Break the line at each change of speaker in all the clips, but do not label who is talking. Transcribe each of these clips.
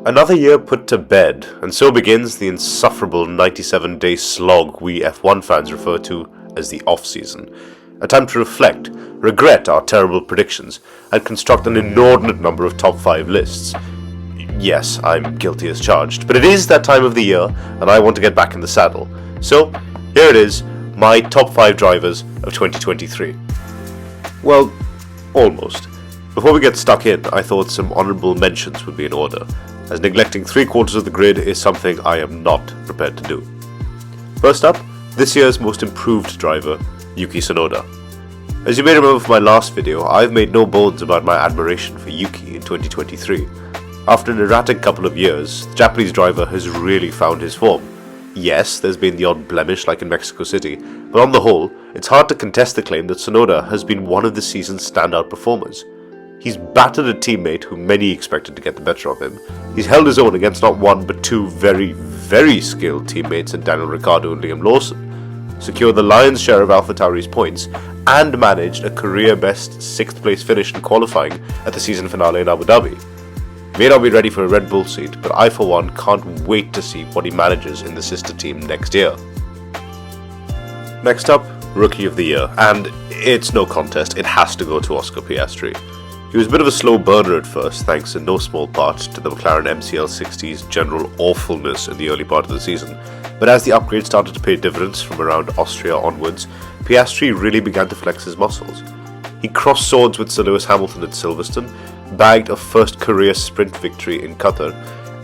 Another year put to bed, and so begins the insufferable 97-day slog we F1 fans refer to as the off-season. A time to reflect, regret our terrible predictions, and construct an inordinate number of top 5 lists. Yes, I'm guilty as charged, but it is that time of the year, and I want to get back in the saddle. So, here it is, my top 5 drivers of 2023. Well, almost. Before we get stuck in, I thought some honourable mentions would be in order, as neglecting 3/4 of the grid is something I am not prepared to do. First up, this year's most improved driver, Yuki Tsunoda. As you may remember from my last video, I've made no bones about my admiration for Yuki in 2023. After an erratic couple of years, the Japanese driver has really found his form. Yes, there's been the odd blemish like in Mexico City, but on the whole, it's hard to contest the claim that Tsunoda has been one of the season's standout performers. He's battered a teammate who many expected to get the better of him. He's held his own against not one but two very, very skilled teammates in Daniel Ricciardo and Liam Lawson, secured the lion's share of AlphaTauri's points, and managed a career-best 6th place finish in qualifying at the season finale in Abu Dhabi. May not be ready for a Red Bull seat, but I for one can't wait to see what he manages in the sister team next year. Next up, Rookie of the Year, and it's no contest, it has to go to Oscarpiastri. He was a bit of a slow burner at first, thanks in no small part to the McLaren MCL60's general awfulness in the early part of the season, but as the upgrade started to pay dividends from around Austria onwards, Piastri really began to flex his muscles. He crossed swords with Sir Lewis Hamilton at Silverstone, bagged a first career sprint victory in Qatar,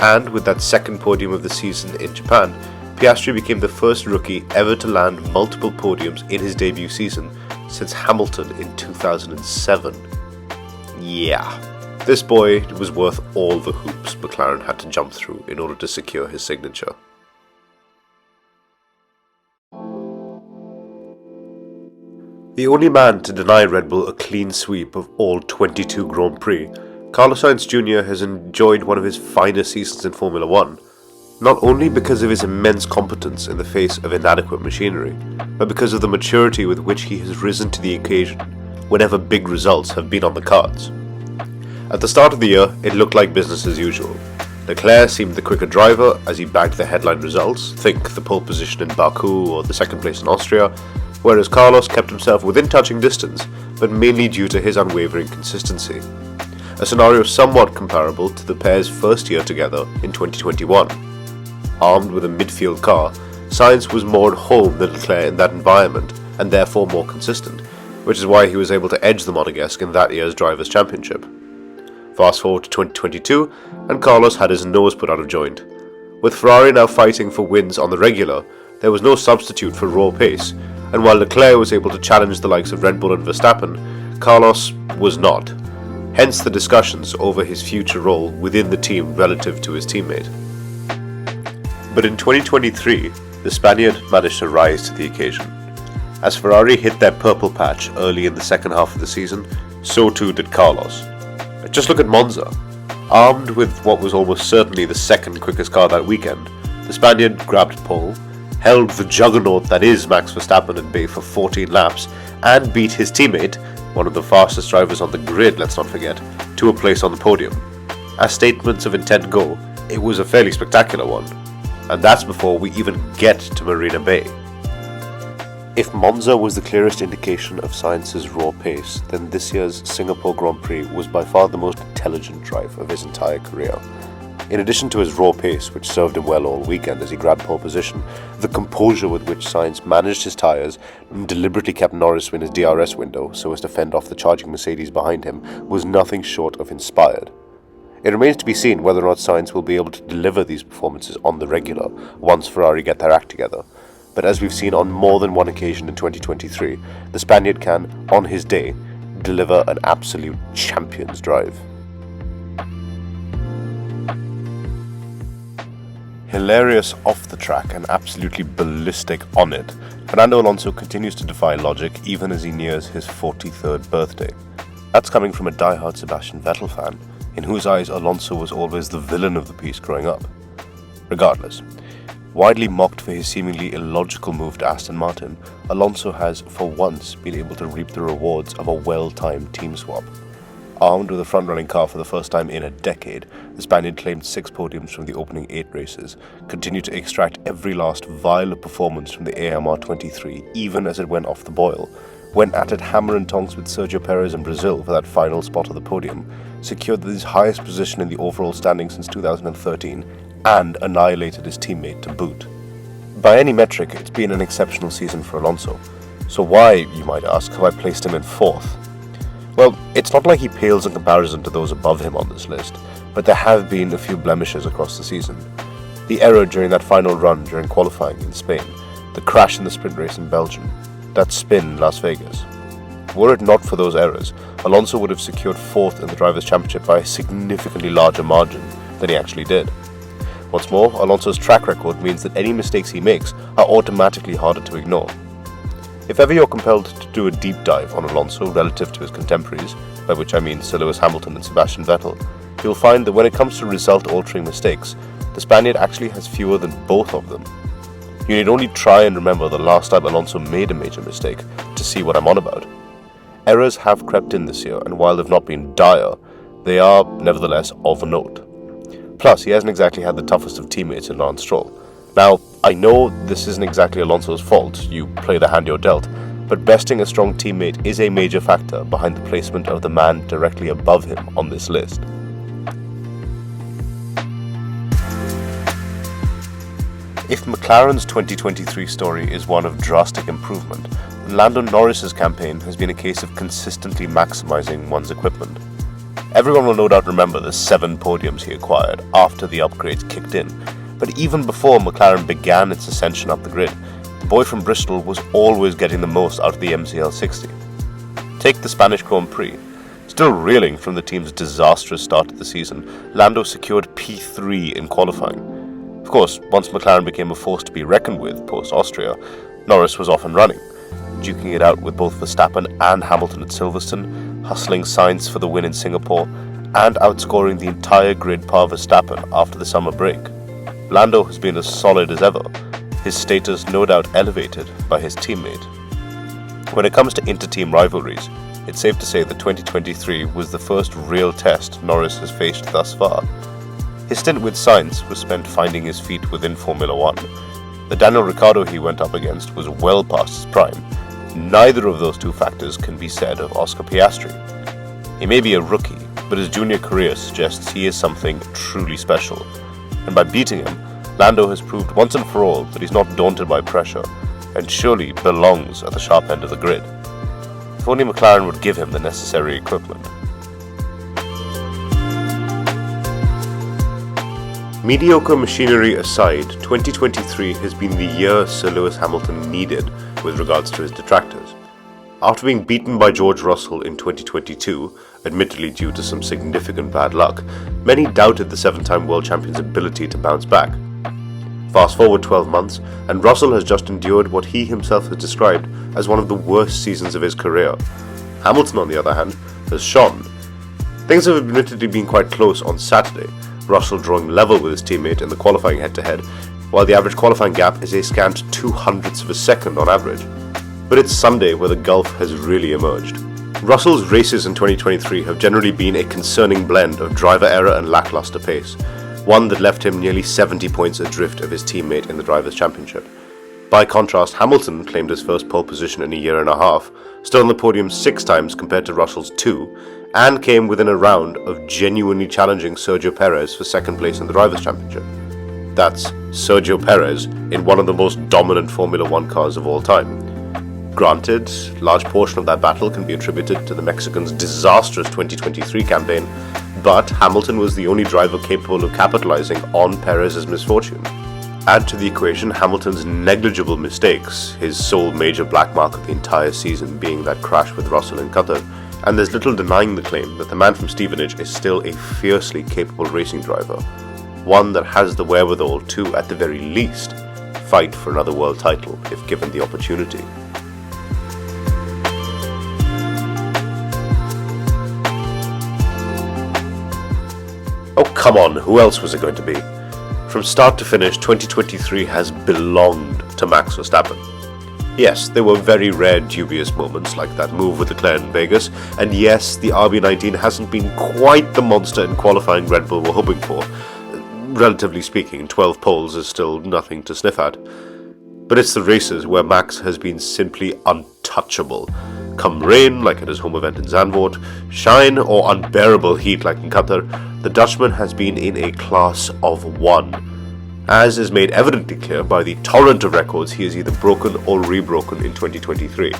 and with that second podium of the season in Japan, Piastri became the first rookie ever to land multiple podiums in his debut season since Hamilton in 2007. Yeah, this boy was worth all the hoops McLaren had to jump through in order to secure his signature. The only man to deny Red Bull a clean sweep of all 22 Grand Prix, Carlos Sainz Jr. has enjoyed one of his finest seasons in Formula 1, not only because of his immense competence in the face of inadequate machinery, but because of the maturity with which he has risen to the occasion whenever big results have been on the cards. At the start of the year, it looked like business as usual. Leclerc seemed the quicker driver as he bagged the headline results, think the pole position in Baku or the second place in Austria, whereas Carlos kept himself within touching distance, but mainly due to his unwavering consistency. A scenario somewhat comparable to the pair's first year together in 2021. Armed with a midfield car, Sainz was more at home than Leclerc in that environment, and therefore more consistent, which is why he was able to edge the Monegasque in that year's Drivers' Championship. Fast forward to 2022, and Carlos had his nose put out of joint. With Ferrari now fighting for wins on the regular, there was no substitute for raw pace, and while Leclerc was able to challenge the likes of Red Bull and Verstappen, Carlos was not. Hence the discussions over his future role within the team relative to his teammate. But in 2023, the Spaniard managed to rise to the occasion. As Ferrari hit their purple patch early in the second half of the season, so too did Carlos. Just look at Monza. Armed with what was almost certainly the second quickest car that weekend, the Spaniard grabbed pole, held the juggernaut that is Max Verstappen at bay for 14 laps, and beat his teammate, one of the fastest drivers on the grid, let's not forget, to a place on the podium. As statements of intent go, it was a fairly spectacular one, and that's before we even get to Marina Bay. If Monza was the clearest indication of Sainz's raw pace, then this year's Singapore Grand Prix was by far the most intelligent drive of his entire career. In addition to his raw pace, which served him well all weekend as he grabbed pole position, the composure with which Sainz managed his tyres and deliberately kept Norris in his DRS window so as to fend off the charging Mercedes behind him was nothing short of inspired. It remains to be seen whether or not Sainz will be able to deliver these performances on the regular once Ferrari get their act together. But as we've seen on more than one occasion in 2023, the Spaniard can, on his day, deliver an absolute champion's drive. Hilarious off the track and absolutely ballistic on it, Fernando Alonso continues to defy logic even as he nears his 43rd birthday. That's coming from a die-hard Sebastian Vettel fan, in whose eyes Alonso was always the villain of the piece growing up. Regardless, widely mocked for his seemingly illogical move to Aston Martin, Alonso has, for once, been able to reap the rewards of a well-timed team swap. Armed with a front-running car for the first time in a decade, the Spaniard claimed 6 podiums from the opening 8 races, continued to extract every last vial of performance from the AMR 23, even as it went off the boil, went at it hammer and tongs with Sergio Perez in Brazil for that final spot of the podium, secured his highest position in the overall standing since 2013, and annihilated his teammate to boot. By any metric, it's been an exceptional season for Alonso. So why, you might ask, have I placed him in 4th? Well, it's not like he pales in comparison to those above him on this list, but there have been a few blemishes across the season. The error during that final run during qualifying in Spain, the crash in the sprint race in Belgium, that spin in Las Vegas. Were it not for those errors, Alonso would have secured 4th in the Drivers' Championship by a significantly larger margin than he actually did. What's more, Alonso's track record means that any mistakes he makes are automatically harder to ignore. If ever you're compelled to do a deep dive on Alonso relative to his contemporaries, by which I mean Sir Lewis Hamilton and Sebastian Vettel, you'll find that when it comes to result-altering mistakes, the Spaniard actually has fewer than both of them. You need only try and remember the last time Alonso made a major mistake to see what I'm on about. Errors have crept in this year, and while they've not been dire, they are nevertheless of note. Plus, he hasn't exactly had the toughest of teammates in Lance Stroll. Now, I know this isn't exactly Alonso's fault, you play the hand you're dealt, but besting a strong teammate is a major factor behind the placement of the man directly above him on this list. If McLaren's 2023 story is one of drastic improvement, then Lando Norris's campaign has been a case of consistently maximizing one's equipment. Everyone will no doubt remember the 7 podiums he acquired after the upgrades kicked in, but even before McLaren began its ascension up the grid, the boy from Bristol was always getting the most out of the MCL60. Take the Spanish Grand Prix. Still reeling from the team's disastrous start to the season, Lando secured P3 in qualifying. Of course, once McLaren became a force to be reckoned with post-Austria, Norris was off and running, duking it out with both Verstappen and Hamilton at Silverstone, hustling Sainz for the win in Singapore, and outscoring the entire grid par Verstappen after the summer break. Lando has been as solid as ever, his status no doubt elevated by his teammate. When it comes to inter-team rivalries, it's safe to say that 2023 was the first real test Norris has faced thus far. His stint with Sainz was spent finding his feet within Formula One. The Daniel Ricciardo he went up against was well past his prime. Neither of those two factors can be said of Oscarpiastri. He may be a rookie, but his junior career suggests he is something truly special. And by beating him, Lando has proved once and for all that he's not daunted by pressure, and surely belongs at the sharp end of the grid. If only McLaren would give him the necessary equipment. Mediocre machinery aside, 2023 has been the year Sir Lewis Hamilton needed with regards to his detractors. After being beaten by George Russell in 2022, admittedly due to some significant bad luck, many doubted the 7-time world champion's ability to bounce back. Fast forward 12 months, and Russell has just endured what he himself has described as one of the worst seasons of his career. Hamilton, on the other hand, has shone. Things have admittedly been quite close on Saturday, Russell drawing level with his teammate in the qualifying head-to-head, while the average qualifying gap is a scant 0.02 of a second on average. But it's Sunday where the gulf has really emerged. Russell's races in 2023 have generally been a concerning blend of driver error and lackluster pace, one that left him nearly 70 points adrift of his teammate in the Drivers' Championship. By contrast, Hamilton claimed his first pole position in a year and a half, stood on the podium 6 times compared to Russell's 2, and came within a round of genuinely challenging Sergio Perez for second place in the Drivers' Championship. That's Sergio Perez in one of the most dominant Formula One cars of all time. Granted, a large portion of that battle can be attributed to the Mexican's disastrous 2023 campaign, but Hamilton was the only driver capable of capitalizing on Perez's misfortune. Add to the equation Hamilton's negligible mistakes, his sole major black mark of the entire season being that crash with Russell in Qatar, and there's little denying the claim that the man from Stevenage is still a fiercely capable racing driver, one that has the wherewithal to, at the very least, fight for another world title if given the opportunity. Oh come on, who else was it going to be? From start to finish, 2023 has belonged to Max Verstappen. Yes, there were very rare dubious moments like that move with Leclerc in Vegas, and yes, the RB19 hasn't been quite the monster in qualifying Red Bull were hoping for. Relatively speaking, 12 poles is still nothing to sniff at. But it's the races where Max has been simply untouchable. Come rain, like at his home event in Zandvoort, shine or unbearable heat like in Qatar, the Dutchman has been in a class of one, as is made evidently clear by the torrent of records he has either broken or rebroken in 2023.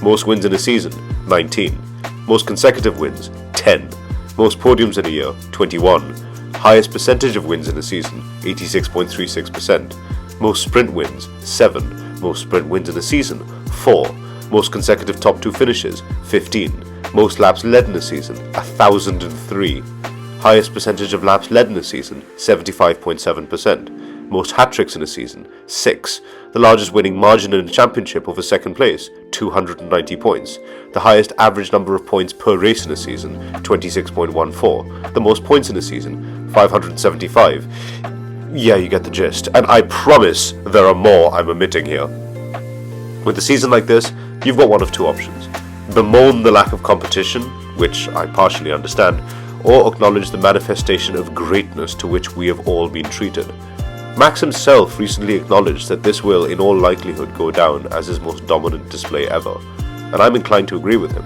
Most wins in a season, 19. Most consecutive wins, 10. Most podiums in a year, 21. Highest percentage of wins in a season, 86.36%. Most sprint wins, 7. Most sprint wins in a season, 4. Most consecutive top 2 finishes, 15. Most laps led in a season, 1,003. Highest percentage of laps led in a season, 75.7%. Most hat-tricks in a season, 6. The largest winning margin in a championship over second place, 290 points. The highest average number of points per race in a season, 26.14. The most points in a season, 575. Yeah, you get the gist. And I promise there are more I'm omitting here. With a season like this, you've got one of two options. Bemoan the lack of competition, which I partially understand, or acknowledge the manifestation of greatness to which we have all been treated. Max himself recently acknowledged that this will in all likelihood go down as his most dominant display ever, and I'm inclined to agree with him.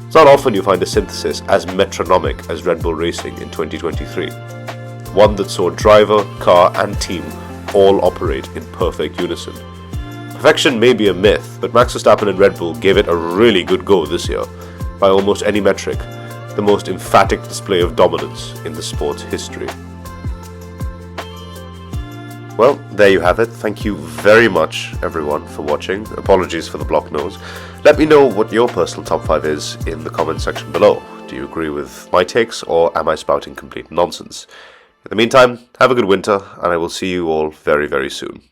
It's not often you find a synthesis as metronomic as Red Bull Racing in 2023. One that saw driver, car and team all operate in perfect unison. Perfection may be a myth, but Max Verstappen and Red Bull gave it a really good go this year, by almost any metric, the most emphatic display of dominance in the sport's history. Well, there you have it. Thank you very much, everyone, for watching. Apologies for the block nose. Let me know what your personal top 5 is in the comment section below. Do you agree with my takes, or am I spouting complete nonsense? In the meantime, have a good winter, and I will see you all very, very soon.